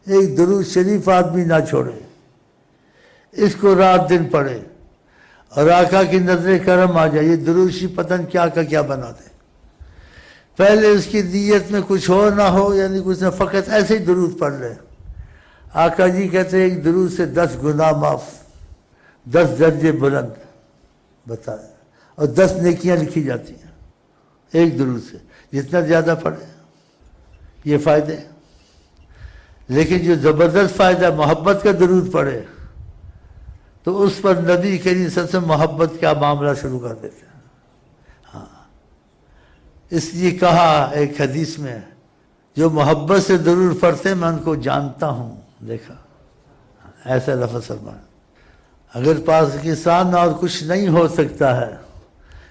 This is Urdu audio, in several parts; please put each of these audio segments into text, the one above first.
ایک درود شریف آدمی نہ چھوڑے، اس کو رات دن پڑھے اور آقا کی نظر کرم آ جائے، یہ درود شریف پتن کیا کا کیا بنا دے۔ پہلے اس کی نیت میں کچھ ہو نہ ہو، یعنی کچھ نہ، فقط ایسے ہی درود پڑھ لے۔ آقا جی کہتے ہیں ایک درود سے 10 گناہ معاف، 10 درجے بلند بتائے، اور 10 نیکیاں لکھی جاتی ہیں ایک درود سے، جتنا زیادہ پڑھے یہ فائدے۔ لیکن جو زبردست فائدہ محبت کا درود پڑھے تو اس پر نبی کریم صلی اللہ علیہ وسلم محبت کا معاملہ شروع کر دیتے ہیں۔ ہاں، اس لیے کہا ایک حدیث میں، جو محبت سے درود پڑھتے ہیں میں ان کو جانتا ہوں، دیکھا ایسا لفظ فرمایا۔ اگر پاکستان اور کچھ نہیں ہو سکتا ہے،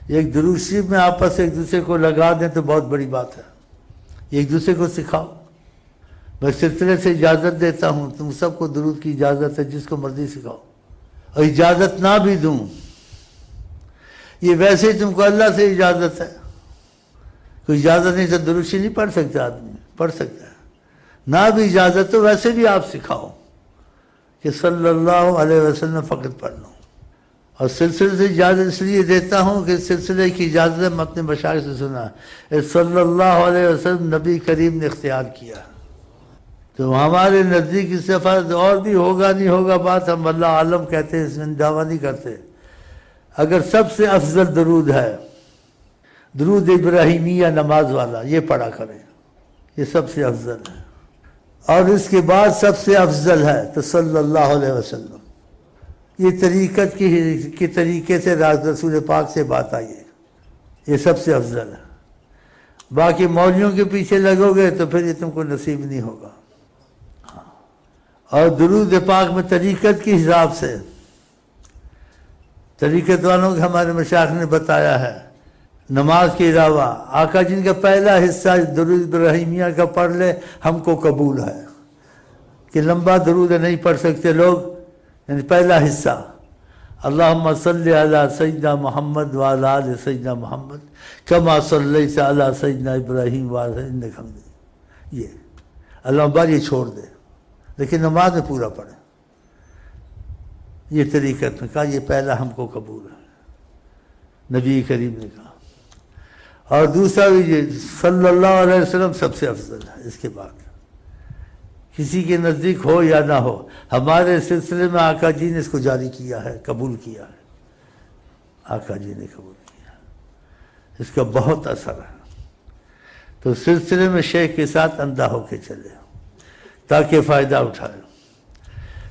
ایک درود شریف میں آپس ایک دوسرے کو لگا دیں تو بہت بڑی بات ہے، ایک دوسرے کو سکھاؤ۔ میں سلسلے سے اجازت دیتا ہوں، تم سب کو درود کی اجازت ہے، جس کو مرضی سکھاؤ، اور اجازت نہ بھی دوں، یہ ویسے ہی تم کو اللہ سے اجازت ہے، کوئی اجازت نہیں تو درود شریف نہیں پڑھ سکتا آدمی، پڑھ سکتا ہے، نہ بھی اجازت تو ویسے بھی آپ سکھاؤ کہ صلی اللہ علیہ وسلم فقط پڑھ لو۔ اور سلسلے سے اجازت اس لیے دیتا ہوں کہ سلسلے کی اجازت میں اپنے مشائخ سے سنا ہے، صلی اللہ علیہ وسلم نبی کریم نے اختیار کیا، تو ہمارے نزدیک اس سے فرض اور بھی ہوگا نہیں ہوگا بات، ہم اللہ عالم کہتے ہیں، اس میں دعویٰ نہیں کرتے۔ اگر سب سے افضل درود ہے درود ابراہیمیہ نماز والا، یہ پڑھا کریں، یہ سب سے افضل ہے، اور اس کے بعد سب سے افضل ہے تو صلی اللہ علیہ وسلم۔ یہ طریقت کے طریقے سے رسول پاک سے بات آئی ہے، یہ سب سے افضل ہے۔ باقی مولویوں کے پیچھے لگو گے تو پھر یہ تم کو نصیب نہیں ہوگا۔ اور درود پاک میں طریقت کے حساب سے، طریقت والوں کے ہمارے مشائخ نے بتایا ہے، نماز کے علاوہ آقا جن کا پہلا حصہ درود ابراہیمیہ کا پڑھ لے ہم کو قبول ہے، کہ لمبا درود نہیں پڑھ سکتے لوگ، یعنی پہلا حصہ اللہم صلی علی سیدنا محمد وعلی آل سیدنا محمد کما صلیت علی سیدنا ابراہیم وعلی انک حمید مجید، یہ اللہ اکبر، یہ چھوڑ دے، لیکن نماز میں پورا پڑھے۔ یہ طریقت میں کہا یہ پہلا ہم کو قبول ہے، نبی کریم نے کہا۔ اور دوسرا بھی یہ صلی اللہ علیہ وسلم سب سے افضل ہے، اس کے بعد کسی کے نزدیک ہو یا نہ ہو، ہمارے سلسلے میں آقا جی نے اس کو جاری کیا ہے، قبول کیا ہے، آقا جی نے قبول کیا، اس کا بہت اثر ہے۔ تو سلسلے میں شیخ کے ساتھ اندھا ہو کے چلے تاکہ فائدہ اٹھائے۔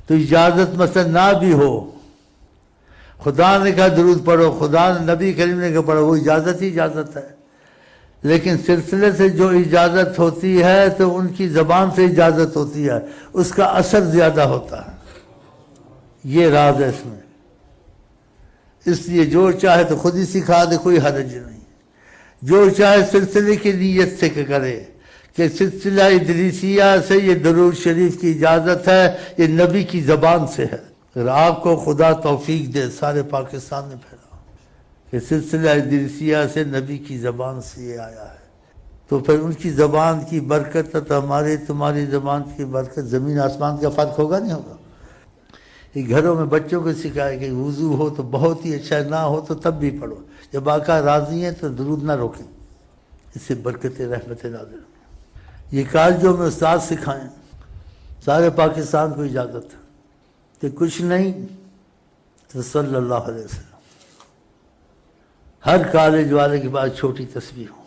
تو اجازت مثلا نہ بھی ہو، خدا نے کہا درود پڑھو، خدا نے نبی کریم نے کہا پڑھو، وہ اجازت ہی اجازت ہے، لیکن سلسلے سے جو اجازت ہوتی ہے تو ان کی زبان سے اجازت ہوتی ہے، اس کا اثر زیادہ ہوتا ہے، یہ راز ہے اس میں۔ اس لیے جو چاہے تو خود ہی سکھا دے، کوئی حرج نہیں، جو چاہے سلسلے کی نیت سے کرے کہ سلسلہ ادریسیہ سے یہ درود شریف کی اجازت ہے، یہ نبی کی زبان سے ہے۔ اگر آپ کو خدا توفیق دے سارے پاکستان میں پھیلاؤ کہ سلسلہ ادریسیہ سے نبی کی زبان سے یہ آیا ہے، تو پھر ان کی زبان کی برکت تو تمہاری زبان کی برکت زمین آسمان کا فرق ہوگا نہیں ہوگا۔ یہ گھروں میں بچوں کو سکھائے کہ وضو ہو تو بہت ہی اچھا، نہ ہو تو تب بھی پڑھو، جب آقا راضی ہیں تو درود نہ روکیں، اس سے برکت رحمت نازل ہوں۔ یہ کالجوں میں استاد سکھائیں، سارے پاکستان کو اجازت ہے کہ کچھ نہیں تو صلی اللہ علیہ وسلم۔ ہر کالج والے کے پاس چھوٹی تسبیح ہو،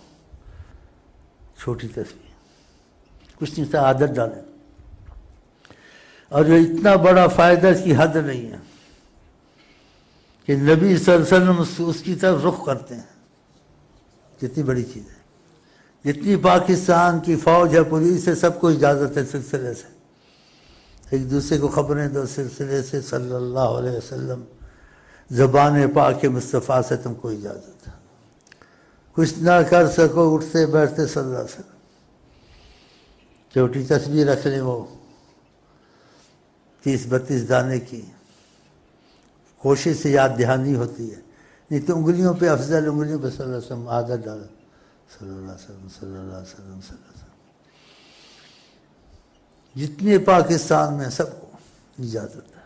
چھوٹی تسبیح، کچھ نہیں تھا، عادت ڈالیں۔ اور جو اتنا بڑا فائدہ اس کی حد نہیں ہے کہ نبی صلی اللہ علیہ وسلم اس کی طرف رخ کرتے ہیں، کتنی بڑی چیز ہے۔ جتنی پاکستان کی فوج ہے، پولیس ہے، سب کو اجازت ہے سلسلے سے، ایک دوسرے کو خبریں دو سلسلے سے، صلی اللہ علیہ وسلم، زبان پاک مصطفیٰ سے تم کو اجازت ہے۔ کچھ نہ کر سکو، اٹھتے بیٹھتے صلی اللہ علیہ وسلم، چھوٹی تسبیح رکھ لیں، وہ 30-32 دانے کی، کوشش سے یاد دہانی ہوتی ہے، نہیں تو انگلیوں پہ افضل، انگلیوں پہ صلی اللہ علیہ وسلم عادت ڈالو، صلی اللہ علیہ وسلم، صلی اللہ علیہ وسلم، صلی اللہ علیہ وسلم۔ جتنے پاکستان میں سب کو اجازت ہے،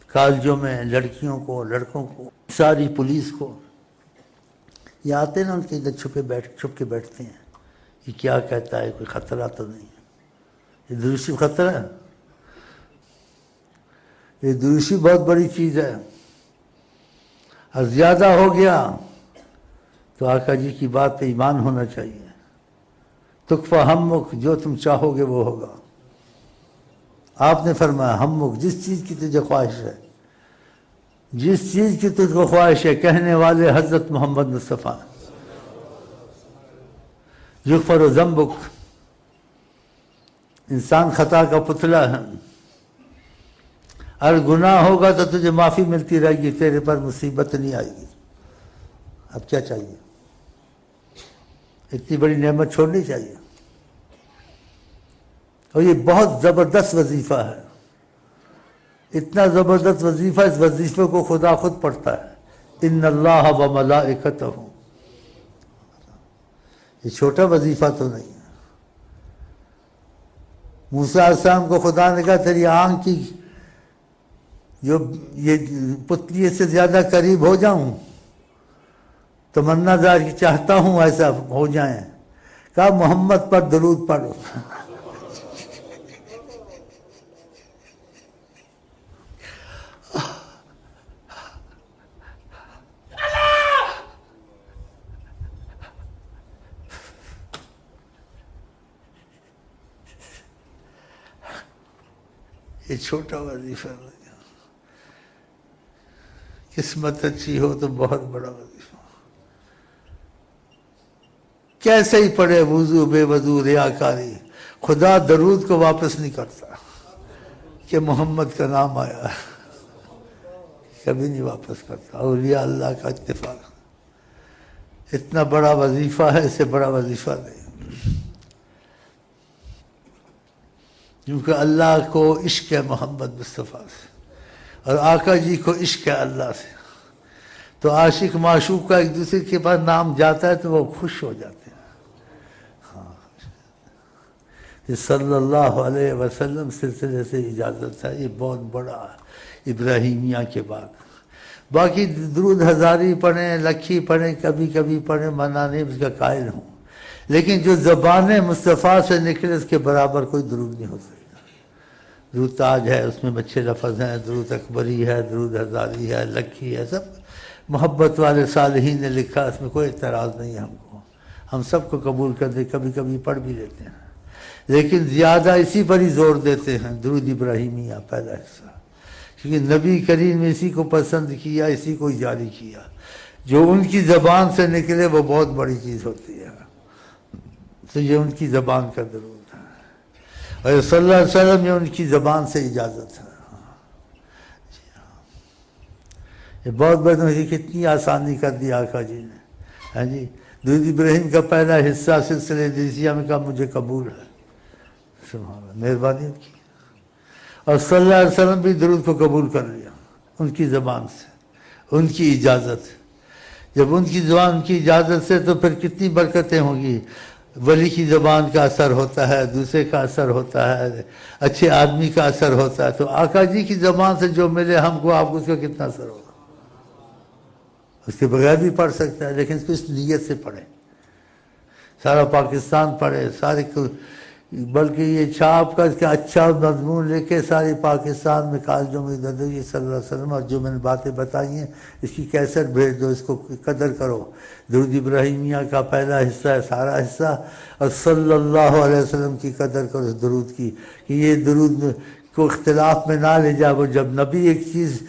کالجوں میں لڑکیوں کو، لڑکوں کو، ساری پولیس کو. یہ آتے ہیں نا ان کے ادھر چھپ کے بیٹھتے ہیں، یہ کیا کہتا ہے، کوئی خطرہ تو نہیں ہے. یہ دروشی خطرہ ہے، یہ دروشی بہت بڑی چیز ہے. اور زیادہ ہو گیا تو آقا جی کی بات پہ ایمان ہونا چاہیے. تکفا ہمک، جو تم چاہو گے وہ ہوگا. آپ نے فرمایا ہمک، جس چیز کی تجھے خواہش ہے، جس چیز کی تجھ کو خواہش ہے. کہنے والے حضرت محمد مصطفیٰ. یغفر ذنبک، انسان خطا کا پتلا ہے. اگر گناہ ہوگا تو تجھے معافی ملتی رہے گی، تیرے پر مصیبت نہیں آئے گی. اب کیا چاہیے؟ اتنی بڑی نعمت چھوڑنی چاہیے. اور یہ بہت زبردست وظیفہ ہے، اتنا زبردست وظیفہ، اس وظیفے کو خدا خود پڑھتا ہے. ان اللہ و ملائکتہ. یہ چھوٹا وظیفہ تو نہیں ہے. موسیٰ علیہ السلام کو خدا نے کہا تیری آنکھ کی جو یہ پتلی سے زیادہ قریب ہو جاؤں، تمنا دار کی چاہتا ہوں ایسا ہو جائیں. کہا محمد پر درود پڑھو. یہ چھوٹا وظیفہ ہے. قسمت اچھی ہو تو بہت بڑا وظیفہ. کیسے ہی پڑھے وضو بے وضو ریاکاری، خدا درود کو واپس نہیں کرتا کہ محمد کا نام آیا، کبھی نہیں واپس کرتا. اولیاء اللہ کا اتفاق. اتنا بڑا وظیفہ ہے، اس سے بڑا وظیفہ نہیں. کیونکہ اللہ کو عشق ہے محمد مصطفیٰ سے، اور آقا جی کو عشق ہے اللہ سے. تو عاشق معشوق کا ایک دوسرے کے پاس نام جاتا ہے تو وہ خوش ہو جاتے ہیں. ہاں، یہ صلی اللہ علیہ وسلم سلسلے سے اجازت ہے. یہ بہت بڑا ابراہیمیہ کے بعد. باقی درود ہزاری پڑھیں، لکھی پڑھیں، کبھی کبھی پڑھیں، منع نہیں، اس کا قائل ہوں. لیکن جو زبان مصطفیٰ سے نکلے اس کے برابر کوئی درود نہیں ہو سکتا. درود تاج ہے، اس میں اچھے لفظ ہیں، درود اکبری ہے، درود ہزاری ہے، لکھی ہے، سب محبت والے صالحین نے لکھا، اس میں کوئی اعتراض نہیں ہے ہم کو. ہم سب کو قبول کر دے، کبھی کبھی پڑھ بھی لیتے ہیں. لیکن زیادہ اسی پر ہی زور دیتے ہیں، درود ابراہیمیہ پہلا حصہ. کیونکہ نبی کریم نے اسی کو پسند کیا، اسی کو جاری کیا. جو ان کی زبان سے نکلے وہ بہت بڑی چیز ہوتی ہے. تو یہ ان کی زبان کا درود ہے، اور صلی اللہ علیہ وسلم یہ ان کی زبان سے اجازت ہے. یہ بہت بڑی کتنی آسانی کر دی آقا جی نے. ہاں جی، درود ابراہیم کا پہلا حصہ سلسلہ ادریسیہ میں کہا مجھے قبول ہے. سبحان اللہ، مہربانی ان کی. اور صلی اللہ علیہ وسلم بھی درود کو قبول کر لیا ان کی زبان سے، ان کی اجازت. جب ان کی زبان، ان کی اجازت سے، تو پھر کتنی برکتیں ہوں گی. ولی کی زبان کا اثر ہوتا ہے، دوسرے کا اثر ہوتا ہے، اچھے آدمی کا اثر ہوتا ہے. تو آقا جی کی زبان سے جو ملے ہم کو، آپ کو اس کا کتنا اثر ہوگا. اس کے بغیر بھی پڑھ سکتا ہے، لیکن اس کو اس نیت سے پڑھیں. سارا پاکستان پڑھے، سارے، بلکہ یہ چھاپ کا اس کا اچھا مضمون لے کے سارے پاکستان میں کالجوں میں ادھر یہ صلی اللہ علیہ وسلم اور جو میں نے باتیں بتائی ہیں اس کی کیسٹ بھیج دو، اس کو قدر کرو. درود ابراہیمیہ کا پہلا حصہ ہے، سارا حصہ، اور صلی اللہ علیہ وسلم کی قدر کرو اس درود کی، کہ یہ درود کو اختلاف میں نہ لے جائے. وہ جب نبی ایک چیز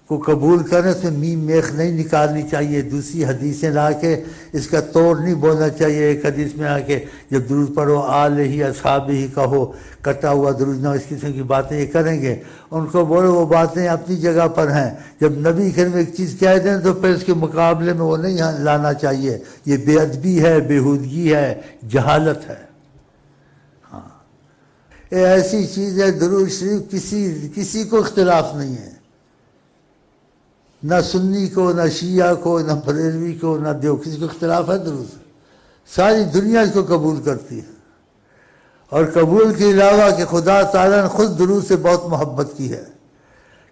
کو قبول کریں اس میں میم میخ نہیں نکالنی چاہیے، دوسری حدیثیں لا کے اس کا توڑ نہیں بولنا چاہیے. ایک حدیث میں آ کے جب درود پڑھو آل ہی اصحاب ہی کہو، کٹا ہوا درود نہ، اس قسم کی باتیں یہ کریں گے. ان کو بولو وہ باتیں اپنی جگہ پر ہیں. جب نبی کریم ایک چیز کہہ دیں تو پھر اس کے مقابلے میں وہ نہیں لانا چاہیے. یہ بے ادبی ہے، بےہودگی ہے، جہالت ہے. ہاں، یہ ایسی چیز ہے. درود شریف کسی کو اختلاف نہیں ہے، نہ سنی کو، نہ شیعہ کو، نہ بریلوی کو، نہ کسی کو اختلاف ہے. درود ساری دنیا اس کو قبول کرتی ہے. اور قبول کے علاوہ کہ خدا تعالیٰ نے خود درود سے بہت محبت کی ہے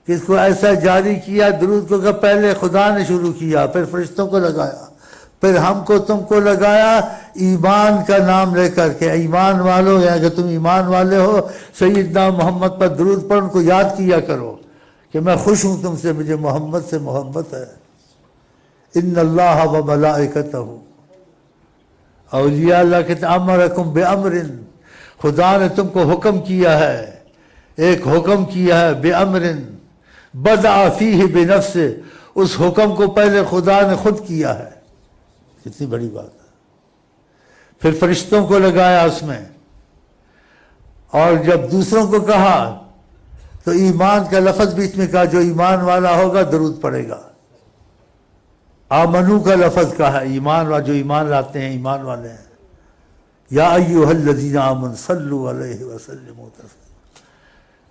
کہ اس کو ایسا جاری کیا درود کو کہ پہلے خدا نے شروع کیا، پھر فرشتوں کو لگایا، پھر ہم کو تم کو لگایا ایمان کا نام لے کر کے، ایمان والو، یا کہ تم ایمان والے ہو سیدنا محمد پر درود پڑھ، ان کو یاد کیا کرو کہ میں خوش ہوں تم سے، مجھے محمد سے محبت ہے۔ ان اللہ و ملائکتہ، اولیاء اللہ کہتے ہیں امرکم بامر، خدا نے تم کو حکم کیا ہے، ایک حکم کیا ہے بامر بدع فیہ بنفسہ، اس حکم کو پہلے خدا نے خود کیا ہے، کتنی بڑی بات ہے۔ پھر فرشتوں کو لگایا اس میں، اور جب دوسروں کو کہا تو ایمان کا لفظ بھی اس میں کہا، جو ایمان والا ہوگا درود پڑے گا۔ آمنو کا لفظ کہا ہے، ایمان والے جو ایمان لاتے ہیں، ایمان والے ہیں۔ یا ایھا الذین آمنوا صلوا علیہ وسلموا تسلیما،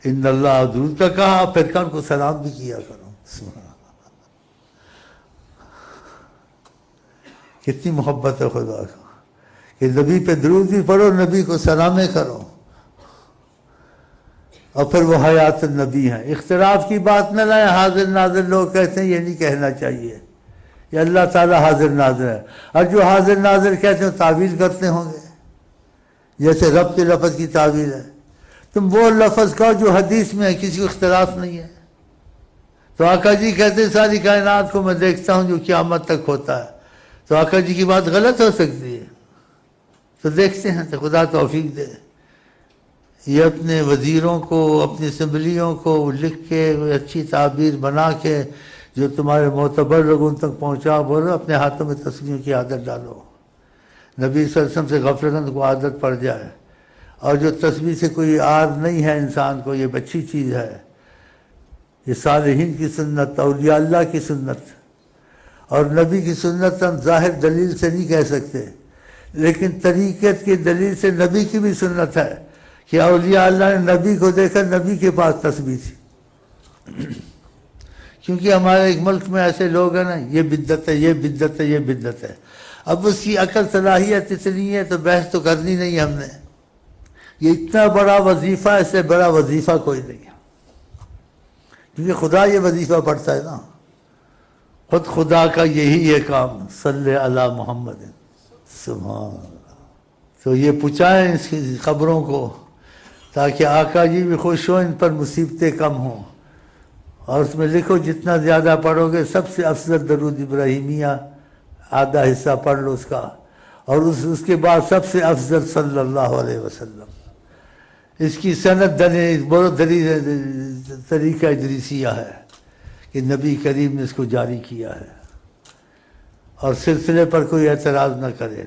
ان اللہ، درود کا کہا، پھر کن کو سلام بھی کیا کرو۔ سبحان اللہ، کتنی محبت ہے خدا کا کہ نبی پہ درود بھی پڑھو، نبی کو سلامیں کرو، اور پھر وہ حیات النبی ہیں۔ اختلاف کی بات نہ لائیں، حاضر ناظر لوگ کہتے ہیں یہ نہیں کہنا چاہیے، یہ اللہ تعالیٰ حاضر ناظر ہے، اور جو حاضر ناظر کہتے ہیں تعویل کرتے ہوں گے، جیسے رب کے لفظ کی تعویل ہے۔ تم وہ لفظ کہو جو حدیث میں ہے، کسی کو اختلاف نہیں ہے۔ تو آقا جی کہتے ہیں ساری کائنات کو میں دیکھتا ہوں جو قیامت تک ہوتا ہے، تو آقا جی کی بات غلط ہو سکتی ہے؟ تو دیکھتے ہیں، تو خدا توفیق دے۔ یہ اپنے وزیروں کو، اپنی اسمبلیوں کو لکھ کے اچھی تعبیر بنا کے جو تمہارے معتبر لوگوں تک پہنچا، بولو اپنے ہاتھوں میں تسبیحوں کی عادت ڈالو۔ نبی صلی اللہ علیہ وسلم سے غفلت کو عادت پڑ جائے، اور جو تسبیح سے کوئی عار نہیں ہے انسان کو، یہ اچھی چیز ہے۔ یہ صالحین کی سنت، اولیاء اللہ کی سنت، اور نبی کی سنت ہم ظاہر دلیل سے نہیں کہہ سکتے، لیکن طریقت کی دلیل سے نبی کی بھی سنت ہے کہ اولیاء اللہ نے نبی کو دیکھا، نبی کے پاس تسبیح تھی۔ کیونکہ ہمارے ایک ملک میں ایسے لوگ ہیں نا، یہ بدعت ہے، یہ بدعت ہے، یہ بدعت ہے۔ اب اس کی عقل صلاحیت اتنی ہے تو بحث تو کرنی نہیں ہم نے، یہ اتنا بڑا وظیفہ، اس سے بڑا وظیفہ کوئی نہیں ہے، کیونکہ خدا یہ وظیفہ پڑھتا ہے نا، خود خدا کا یہی ہے کام، صلی علی محمد، سبحان اللہ۔ تو یہ پہنچائیں اس کی خبروں کو، تاکہ آقا جی بھی خوش ہوں، ان پر مصیبتیں کم ہوں۔ اور اس میں لکھو جتنا زیادہ پڑھو گے، سب سے افضل درود ابراہیمیہ آدھا حصہ پڑھ لو اس کا، اور اس کے بعد سب سے افضل صلی اللہ علیہ وسلم۔ اس کی سند بہت طریقہ ادریسیہ ہے کہ نبی کریم نے اس کو جاری کیا ہے، اور سلسلے پر کوئی اعتراض نہ کرے۔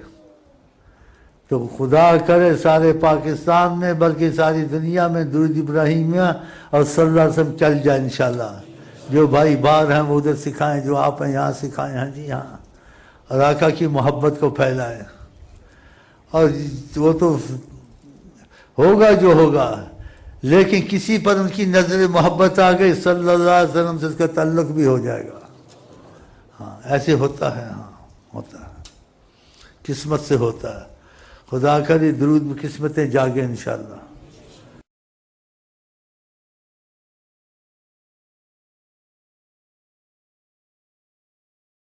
تو خدا کرے سارے پاکستان میں، بلکہ ساری دنیا میں درود ابراہیمیہ اور صلی اللہ علیہ وسلم چل جائے انشاءاللہ۔ جو بھائی باہر ہیں وہ ادھر سکھائیں، جو آپ ہیں یہاں سکھائیں، ہاں جی ہاں، اور آقا کی محبت کو پھیلائیں۔ اور وہ تو ہوگا جو ہوگا، لیکن کسی پر ان کی نظر محبت آ گئی صلی اللہ علیہ وسلم سے، اس کا تعلق بھی ہو جائے گا۔ ہاں ایسے ہوتا ہے، ہاں ہوتا ہے، قسمت سے ہوتا ہے۔ خدا کرے درود میں قسمتیں جاگیں انشاءاللہ۔